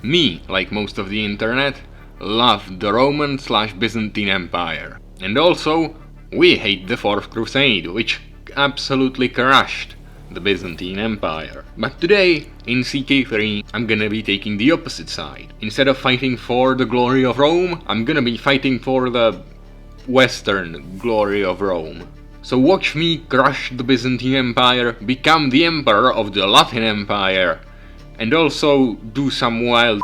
Me, like most of the internet, love the Roman/Byzantine Empire. And also, we hate the Fourth Crusade, which absolutely crushed the Byzantine Empire. But today, in Ck3, I'm gonna be taking the opposite side. Instead of fighting for the glory of Rome, I'm gonna be fighting for the Western glory of Rome. So watch me crush the Byzantine Empire, become the Emperor of the Latin Empire, and also do some wild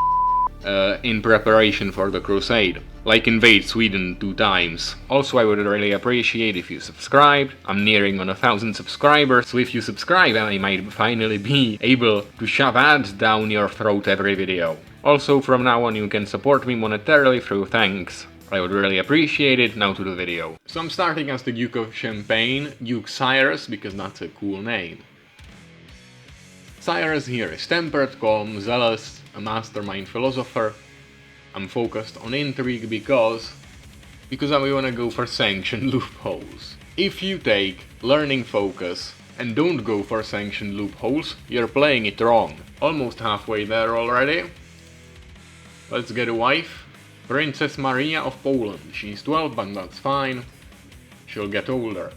in preparation for the Crusade, like invade Sweden 2 times. Also, I would really appreciate if you subscribed. I'm nearing on 1,000 subscribers, so if you subscribe I might finally be able to shove ads down your throat every video. Also, from now on you can support me monetarily through thanks. I would really appreciate it. Now to the video. So I'm starting as the Duke of Champagne, Duke Cyrus, because that's a cool name. Cyrus here is temperate, calm, zealous, a mastermind philosopher. I'm focused on intrigue because I wanna go for sanctioned loopholes. If you take learning focus and don't go for sanctioned loopholes, you're playing it wrong. Almost halfway there already. Let's get a wife. Princess Maria of Poland. She's 12, but that's fine. She'll get older.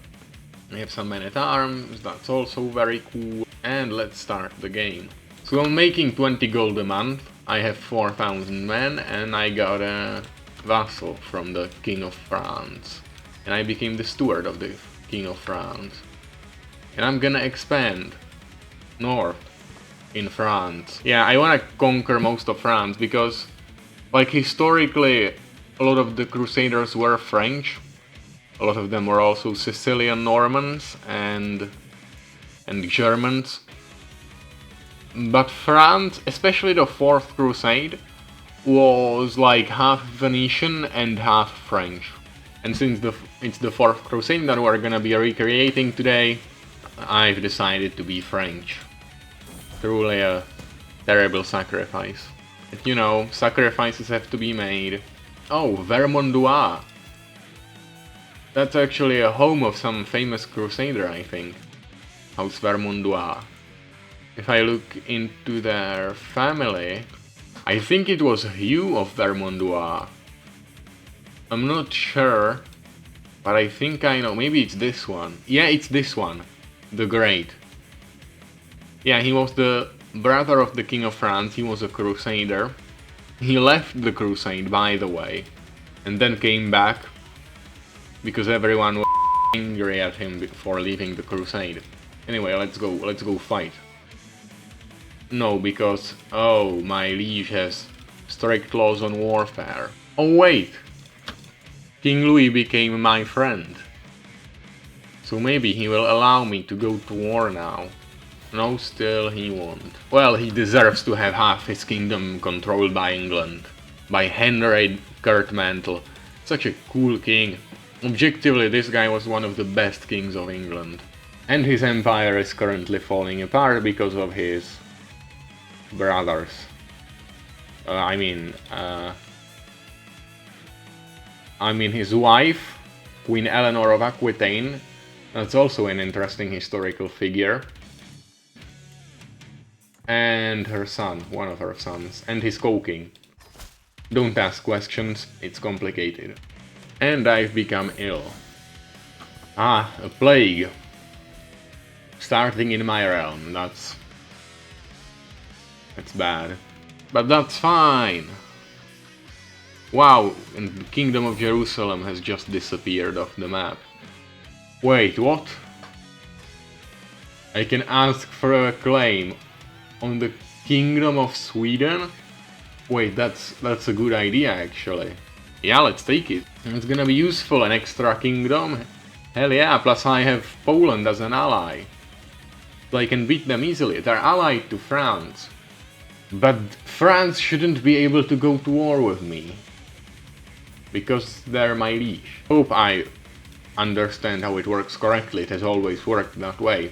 I have some men-at-arms, that's also very cool. And let's start the game. So I'm making 20 gold a month. I have 4,000 men and I got a vassal from the King of France. And I became the steward of the King of France. And I'm gonna expand north in France. Yeah, I wanna conquer most of France because, like, historically a lot of the Crusaders were French. A lot of them were also Sicilian Normans and Germans. But France, especially the Fourth Crusade, was like half Venetian and half French. And since it's the Fourth Crusade that we're gonna be recreating today, I've decided to be French. Truly a terrible sacrifice. But you know, sacrifices have to be made. Oh, Vermandois. That's actually a home of some famous crusader, I think. House Vermandois. If I look into their family, I think it was Hugh of Vermandois. I'm not sure, but I think I know. Maybe it's this one. Yeah, it's this one. The Great. Yeah, he was the brother of the King of France. He was a crusader. He left the crusade, by the way, and then came back because everyone was angry at him for leaving the crusade. Anyway, let's go fight. No, because, oh, my liege has strict laws on warfare. Oh wait! King Louis became my friend. So maybe he will allow me to go to war now. No, still he won't. Well, he deserves to have half his kingdom controlled by England. By Henry Curtmantle. Such a cool king. Objectively, this guy was one of the best kings of England. And his empire is currently falling apart because of his brothers. I mean his wife, Queen Eleanor of Aquitaine. That's also an interesting historical figure. And her son, one of her sons, and his co-king. Don't ask questions, it's complicated. And I've become ill. Ah, a plague. Starting in my realm, that's bad. But that's fine! Wow, and the Kingdom of Jerusalem has just disappeared off the map. Wait, what? I can ask for a claim on the Kingdom of Sweden? Wait, that's a good idea actually. Yeah, let's take it. It's gonna be useful, an extra kingdom. Hell yeah, plus I have Poland as an ally. So I can beat them easily. They're allied to France. But France shouldn't be able to go to war with me. Because they're my liege. Hope I understand how it works correctly. It has always worked that way.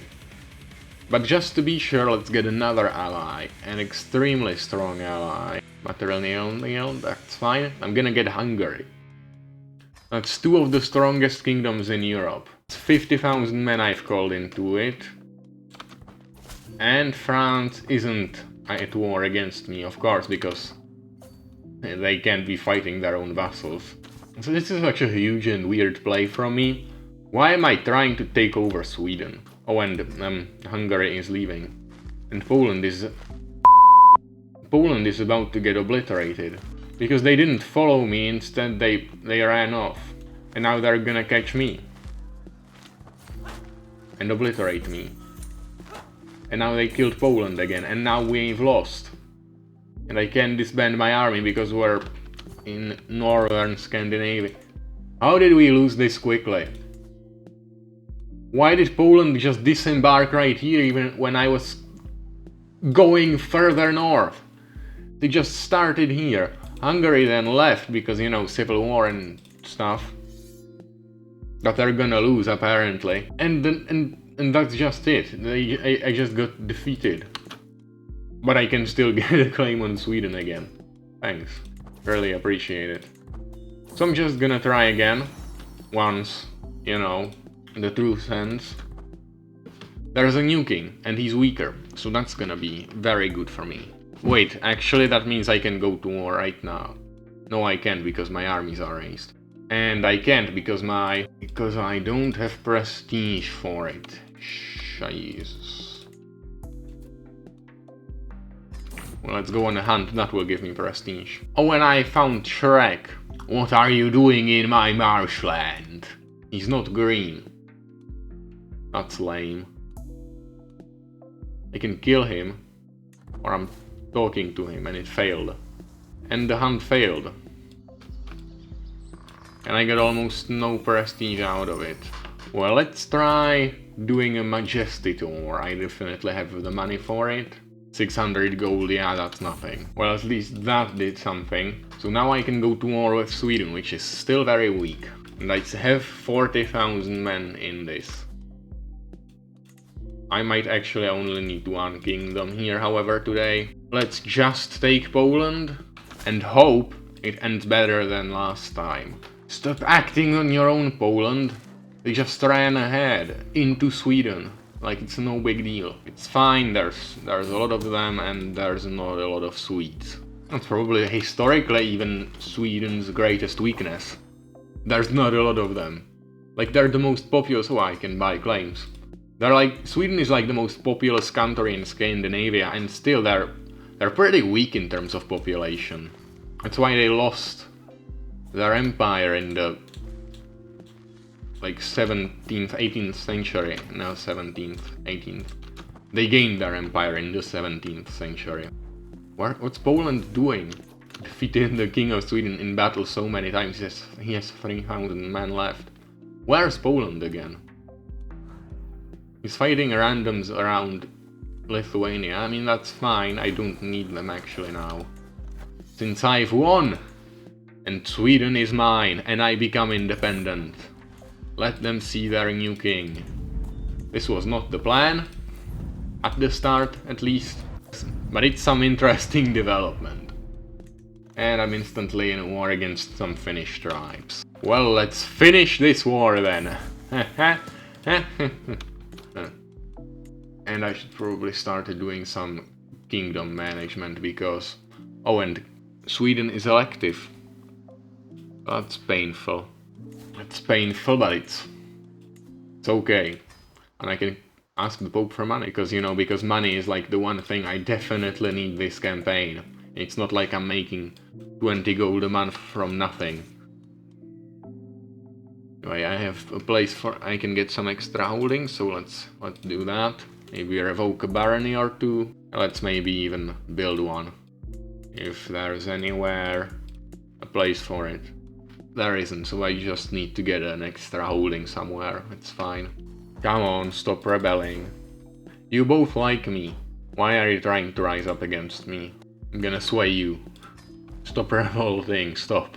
But just to be sure, let's get another ally. An extremely strong ally. Matrilineal, that's fine. I'm gonna get Hungary. That's two of the strongest kingdoms in Europe. It's 50,000 men I've called into it. And France isn't at war against me, of course, because They can't be fighting their own vassals. So this is such a huge and weird play from me. Why am I trying to take over Sweden? Oh, and Hungary is leaving. And Poland is about to get obliterated. Because they didn't follow me, instead they ran off. And now they're gonna catch me. And obliterate me. And now they killed Poland again, and now we've lost. And I can't disband my army because we're in northern Scandinavia. How did we lose this quickly? Why did Poland just disembark right here even when I was going further north? They just started here. Hungary then left because, you know, civil war and stuff. That they're gonna lose apparently. And that's just it. I just got defeated. But I can still get a claim on Sweden again. Thanks. Really appreciate it. So I'm just gonna try again. Once, you know, the truth ends. There's a new king, and he's weaker. So that's gonna be very good for me. Wait, actually that means I can go to war right now. No, I can't because my armies are raised. And I can't because I don't have prestige for it. Jesus. Well, let's go on a hunt, that will give me prestige. Oh, and I found Shrek. What are you doing in my marshland? He's not green. That's lame. I can kill him, or I'm talking to him, and it failed. And the hunt failed. And I got almost no prestige out of it. Well, let's try doing a Majesty tour. I definitely have the money for it. 600 gold, yeah, that's nothing. Well, at least that did something. So now I can go to war with Sweden, which is still very weak. And I have 40,000 men in this. I might actually only need one kingdom here, however, today. Let's just take Poland and hope it ends better than last time. Stop acting on your own, Poland. They just ran ahead into Sweden. Like it's no big deal. It's fine, there's a lot of them and there's not a lot of Swedes. That's probably historically even Sweden's greatest weakness. There's not a lot of them. Like they're the most populous, oh I can buy claims. They're like, Sweden is like the most populous country in Scandinavia and still they're pretty weak in terms of population. That's why they lost their empire in the like 17th, 18th century, now 17th, 18th. They gained their empire in the 17th century. What's Poland doing? Defeated the king of Sweden in battle so many times, he has 3,000 men left. Where's Poland again? He's fighting randoms around Lithuania. I mean, that's fine, I don't need them actually now. Since I've won! And Sweden is mine, and I become independent. Let them see their new king. This was not the plan, at the start at least, but it's some interesting development. And I'm instantly in a war against some Finnish tribes. Well, let's finish this war then. And I should probably start doing some kingdom management because... Oh, and Sweden is elective. That's painful. It's painful, but it's okay. And I can ask the Pope for money, because, you know, because money is like the one thing I definitely need this campaign. It's not like I'm making 20 gold a month from nothing. Anyway, I have a place for... I can get some extra holdings, so let's do that. Maybe revoke a barony or two. Let's maybe even build one. If there's anywhere a place for it. There isn't, so I just need to get an extra holding somewhere. It's fine. Come on, stop rebelling. You both like me. Why are you trying to rise up against me? I'm gonna sway you. Stop revolting, stop.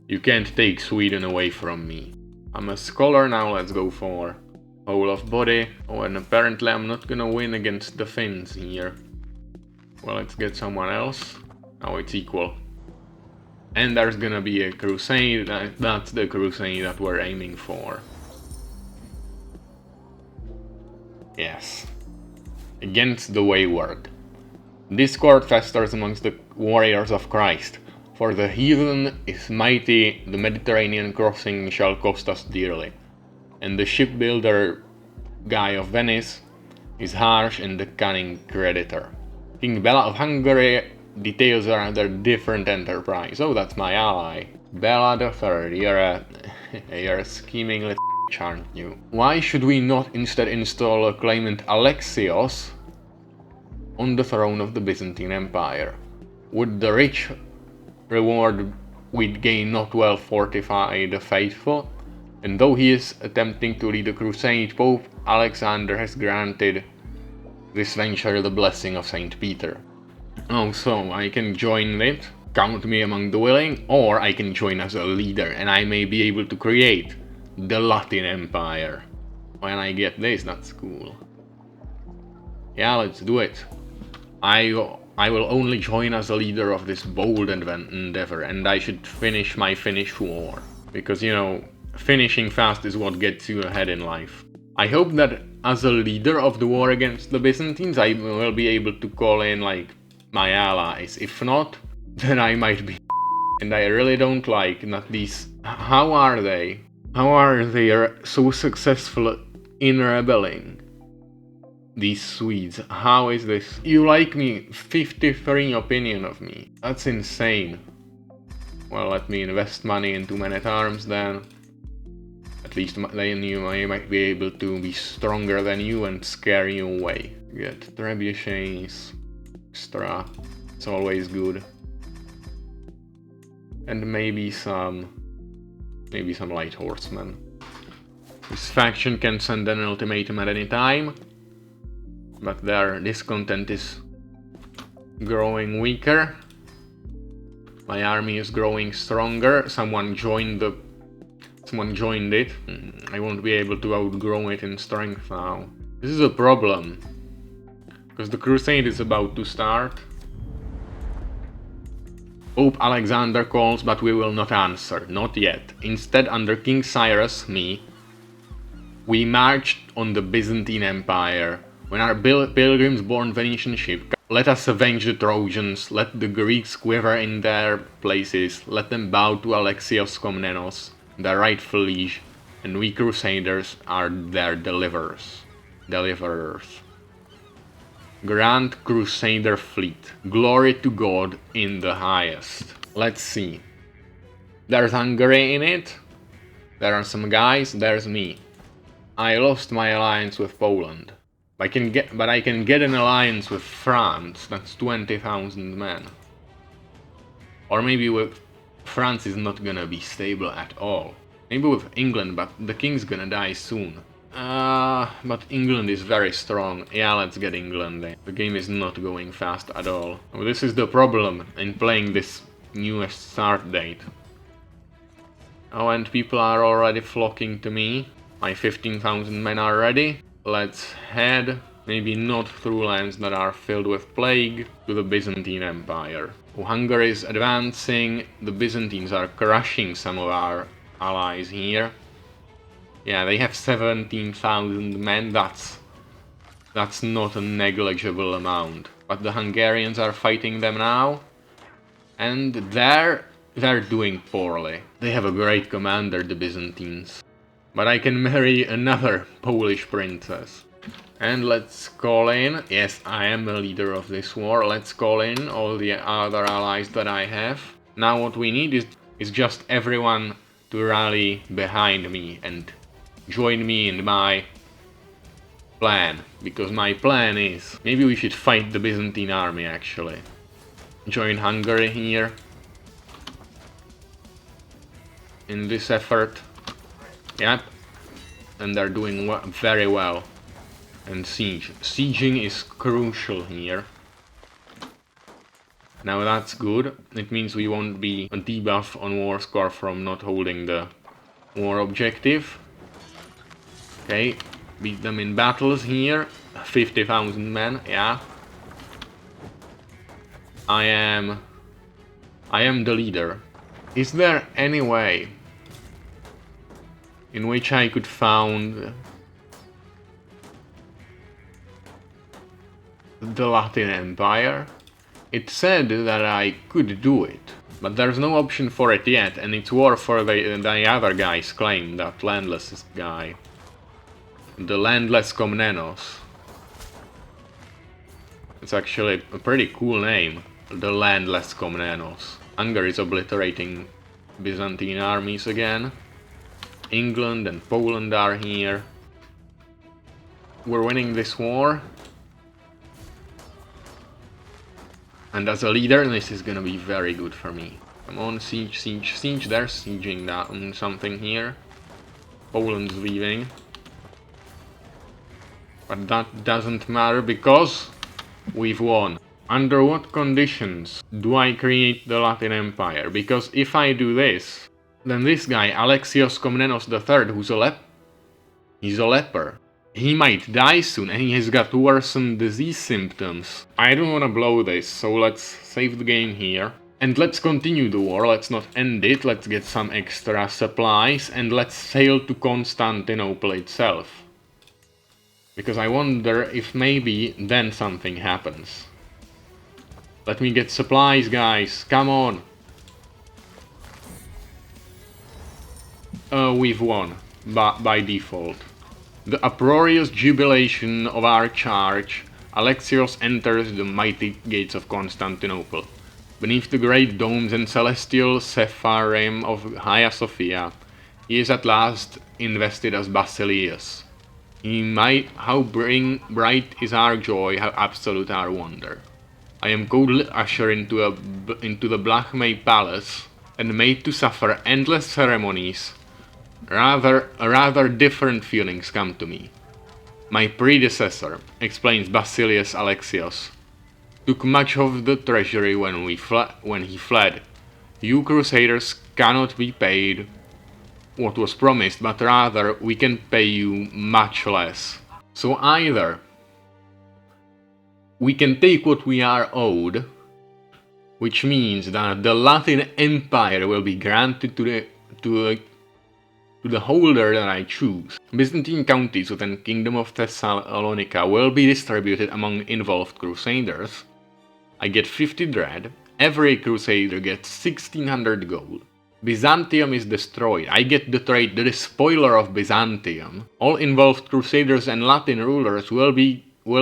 You can't take Sweden away from me. I'm a scholar now, let's go for whole of body. Oh, and apparently I'm not gonna win against the Finns here. Well, let's get someone else. Now it's equal. And there's gonna be a crusade, that's the crusade that we're aiming for. Yes. Against the wayward. Discord festers amongst the warriors of Christ. For the heathen is mighty, the Mediterranean crossing shall cost us dearly. And the shipbuilder guy of Venice is harsh and the cunning creditor. King Bela of Hungary details a rather different enterprise. Oh, that's my ally. Bela the Third, you're a scheming little bitch, aren't you? Why should we not instead install a claimant Alexios on the throne of the Byzantine Empire? Would the rich reward we'd gain not well fortify the faithful? And though he is attempting to lead a crusade, Pope Alexander has granted this venture the blessing of Saint Peter. Oh, so I can join it, count me among the willing, or I can join as a leader and I may be able to create the Latin Empire. When I get this, that's cool. Yeah, let's do it. I will only join as a leader of this bold endeavor, and I should finish my Finnish war. Because, you know, finishing fast is what gets you ahead in life. I hope that as a leader of the war against the Byzantines, I will be able to call in, like, my allies. If not, then I might be and I really don't like that these... How are they? How are they so successful in rebelling? These Swedes. How is this? You like me? 53 opinion of me. That's insane. Well, let me invest money into men-at-arms then. At least then you might be able to be stronger than you and scare you away. Get trebuchets, extra. It's always good. And maybe some light horsemen. This faction can send an ultimatum at any time, but their discontent is growing weaker. My army is growing stronger. Someone joined it. I won't be able to outgrow it in strength now. This is a problem, because the crusade is about to start. Pope Alexander calls, but we will not answer, not yet. Instead, under King Cyrus, we marched on the Byzantine Empire. When our pilgrims borne Venetian ship, let us avenge the Trojans, let the Greeks quiver in their places, let them bow to Alexios Komnenos, their rightful liege, and we crusaders are their deliverers. Grand Crusader fleet. Glory to God in the highest. Let's see. There's Hungary in it. There are some guys. There's me. I lost my alliance with Poland. I can get an alliance with France. That's 20,000 men. Or maybe with France is not gonna be stable at all. Maybe with England, but the king's gonna die soon. But England is very strong. Yeah, let's get England then. The game is not going fast at all. Well, this is the problem in playing this newest start date. Oh, and people are already flocking to me. My 15,000 men are ready. Let's head, maybe not through lands that are filled with plague, to the Byzantine Empire. Oh, Hungary is advancing. The Byzantines are crushing some of our allies here. Yeah, they have 17,000 men. That's not a negligible amount. But the Hungarians are fighting them now, and they're doing poorly. They have a great commander, the Byzantines. But I can marry another Polish princess. And let's call in. Yes, I am the leader of this war. Let's call in all the other allies that I have. Now what we need is just everyone to rally behind me and join me in my plan, because my plan is maybe we should fight the Byzantine army actually. Join Hungary here in this effort. Yep, and they're doing very well. And sieging is crucial here. Now that's good. It means we won't be a debuff on war score from not holding the war objective. Okay, beat them in battles here. 50,000 men, yeah. I am the leader. Is there any way in which I could found the Latin Empire? It said that I could do it, but there's no option for it yet, and it's war for the other guy's claim, that landless guy. The landless Komnenos. It's actually a pretty cool name, the landless Komnenos. Hungary is obliterating Byzantine armies again. England and Poland are here. We're winning this war. And as a leader, this is gonna be very good for me. Come on, siege, siege, siege. They're sieging that something here. Poland's leaving. But that doesn't matter because we've won. Under what conditions do I create the Latin Empire? Because if I do this, then this guy, Alexios Komnenos III, he's a leper. He might die soon, and he has got worsened disease symptoms. I don't want to blow this, so let's save the game here. And let's continue the war, let's not end it, let's get some extra supplies, and let's sail to Constantinople itself. Because I wonder if maybe then something happens. Let me get supplies, guys, come on! We've won, by default. The uproarious jubilation of our charge, Alexios enters the mighty gates of Constantinople. Beneath the great domes and celestial Sepharim of Hagia Sophia, he is at last invested as Basileus. How bright is our joy, how absolute our wonder. I am coldly ushered into the Blachmei palace and made to suffer endless ceremonies. Rather different feelings come to me. My predecessor, explains Basileus Alexios, took much of the treasury when he fled. You Crusaders cannot be paid what was promised, but rather we can pay you much less. So either we can take what we are owed, which means that the Latin Empire will be granted to the holder that I choose. Byzantine counties within Kingdom of Thessalonica will be distributed among involved crusaders. I get 50 dread, every crusader gets 1600 gold. Byzantium is destroyed, I get the trade the despoiler of Byzantium. All involved crusaders and Latin rulers will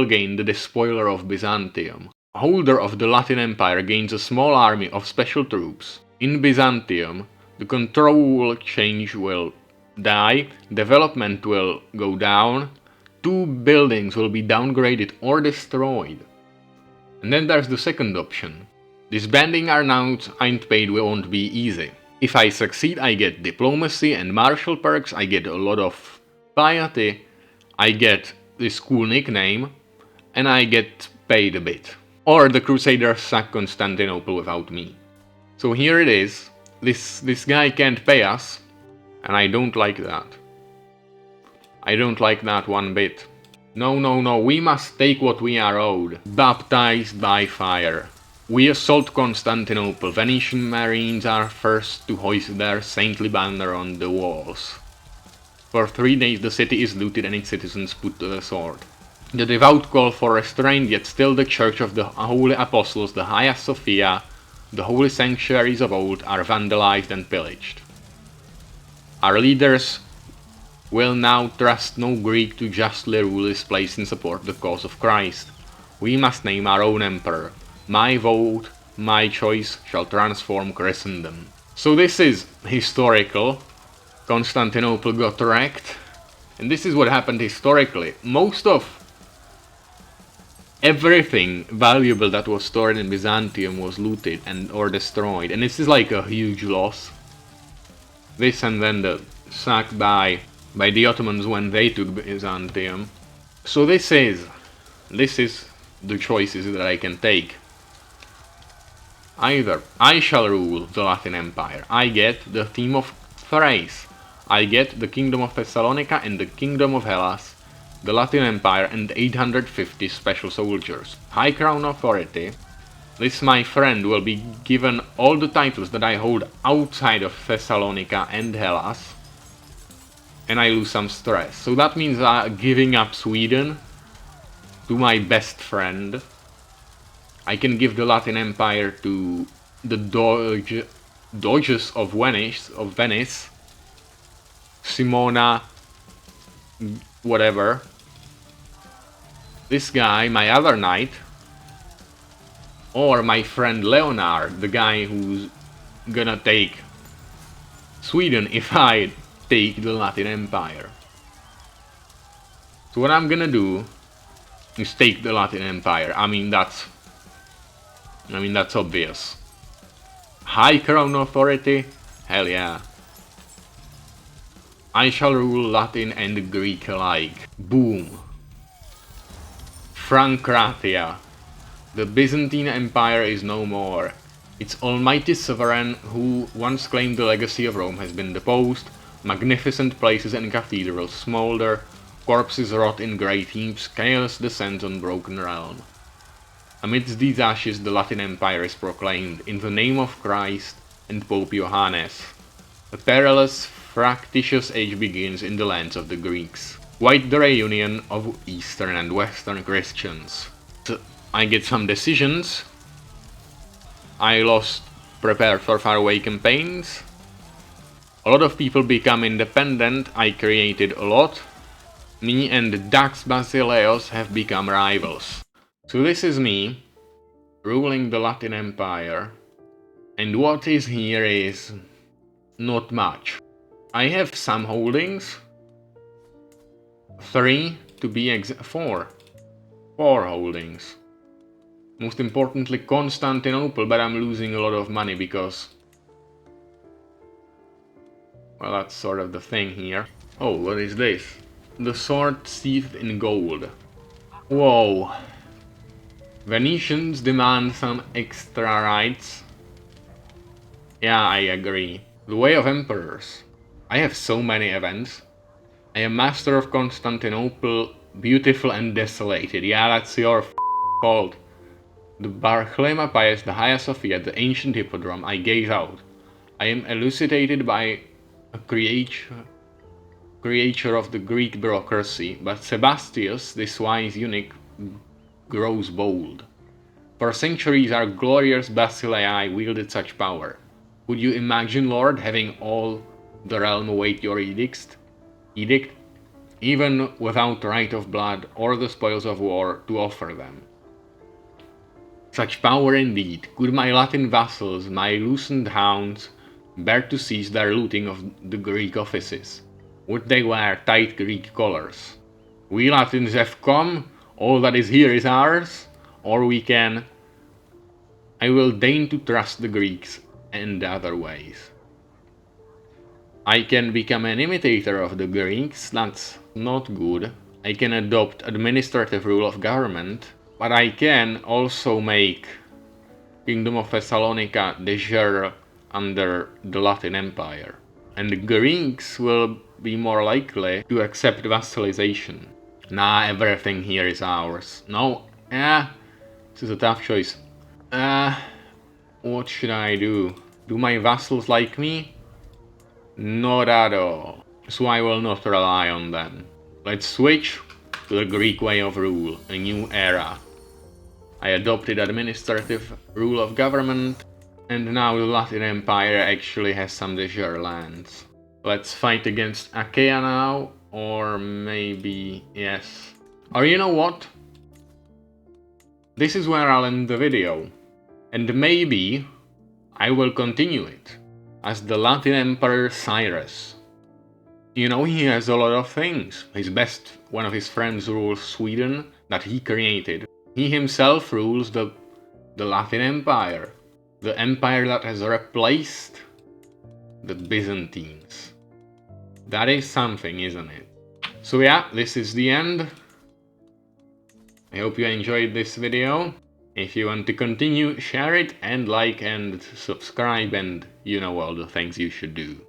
gain the despoiler of Byzantium. Holder of the Latin Empire gains a small army of special troops. In Byzantium, the control change will die, development will go down, 2 buildings will be downgraded or destroyed. And then there's the second option. Disbanding our knights ain't paid won't be easy. If I succeed, I get diplomacy and martial perks, I get a lot of piety, I get this cool nickname, and I get paid a bit. Or the Crusaders sack Constantinople without me. So here it is. This guy can't pay us, and I don't like that. I don't like that one bit. No, we must take what we are owed. Baptized by fire. We assault Constantinople. Venetian marines are first to hoist their saintly banner on the walls. For 3 days the city is looted and its citizens put to the sword. The devout call for restraint, yet still the Church of the Holy Apostles, the Hagia Sophia, the holy sanctuaries of old, are vandalized and pillaged. Our leaders will now trust no Greek to justly rule this place and support the cause of Christ. We must name our own emperor. My vote, my choice shall transform Christendom. So this is historical. Constantinople got wrecked. And this is what happened historically. Most of everything valuable that was stored in Byzantium was looted or destroyed. And this is like a huge loss. This and then the sack by the Ottomans when they took Byzantium. So this is the choices that I can take. Either I shall rule the Latin Empire, I get the theme of Thrace, I get the Kingdom of Thessalonica and the Kingdom of Hellas, the Latin Empire and 850 special soldiers. High Crown Authority. This, my friend, will be given all the titles that I hold outside of Thessalonica and Hellas. And I lose some stress. So that means giving up Sweden to my best friend. I can give the Latin Empire to the Doges of Venice, Simona, whatever. This guy, my other knight, or my friend Leonard, the guy who's gonna take Sweden if I take the Latin Empire. So what I'm gonna do is take the Latin Empire. I mean that's obvious. High crown authority? Hell yeah. I shall rule Latin and Greek alike. Boom. Francratia. The Byzantine Empire is no more. Its almighty sovereign, who once claimed the legacy of Rome, has been deposed. Magnificent places and cathedrals smolder. Corpses rot in great heaps. Chaos descends on broken realm. Amidst these ashes the Latin Empire is proclaimed, in the name of Christ and Pope Johannes. A perilous, fractious age begins in the lands of the Greeks. Quite the reunion of Eastern and Western Christians. So I get some decisions. I lost prepared for faraway campaigns. A lot of people become independent. I created a lot. Me and Dax Basileos have become rivals. So this is me, ruling the Latin Empire, and what is here is not much. I have some holdings, 3 to be exact, 4 holdings. Most importantly Constantinople, but I'm losing a lot of money because, well, that's sort of the thing here. Oh, what is this? The sword sheathed in gold. Whoa. Venetians demand some extra rights. Yeah, I agree. The Way of Emperors. I have so many events. I am master of Constantinople, beautiful and desolated. Yeah, that's your fault. The Barclema Pius, the Hagia Sophia, the ancient hippodrome, I gaze out. I am elucidated by a creature of the Greek bureaucracy, but Sebastius, this wise eunuch, grows bold. For centuries our glorious Basileia wielded such power. Could you imagine, Lord, having all the realm await your edict, even without right of blood or the spoils of war to offer them? Such power indeed. Could my Latin vassals, my loosened hounds, bear to cease their looting of the Greek offices? Would they wear tight Greek collars? We Latins have come, all that is here is ours, or we can... I will deign to trust the Greeks and other ways. I can become an imitator of the Greeks, that's not good. I can adopt administrative rule of government, but I can also make Kingdom of Thessalonica de jure under the Latin Empire. And the Greeks will be more likely to accept vassalization. Nah, everything here is ours. No, this is a tough choice. What should I do? Do my vassals like me? Not at all. So I will not rely on them. Let's switch to the Greek way of rule, a new era. I adopted administrative rule of government, and now the Latin Empire actually has some de jure lands. Let's fight against Achaea now, or maybe... yes. Or you know what? This is where I'll end the video. And maybe I will continue it as the Latin Emperor Cyrus. You know, he has a lot of things. One of his friends rules Sweden, that he created. He himself rules the Latin Empire. The empire that has replaced the Byzantines. That is something, isn't it? So yeah, this is the end. I hope you enjoyed this video. If you want to continue, share it and like and subscribe and you know all the things you should do.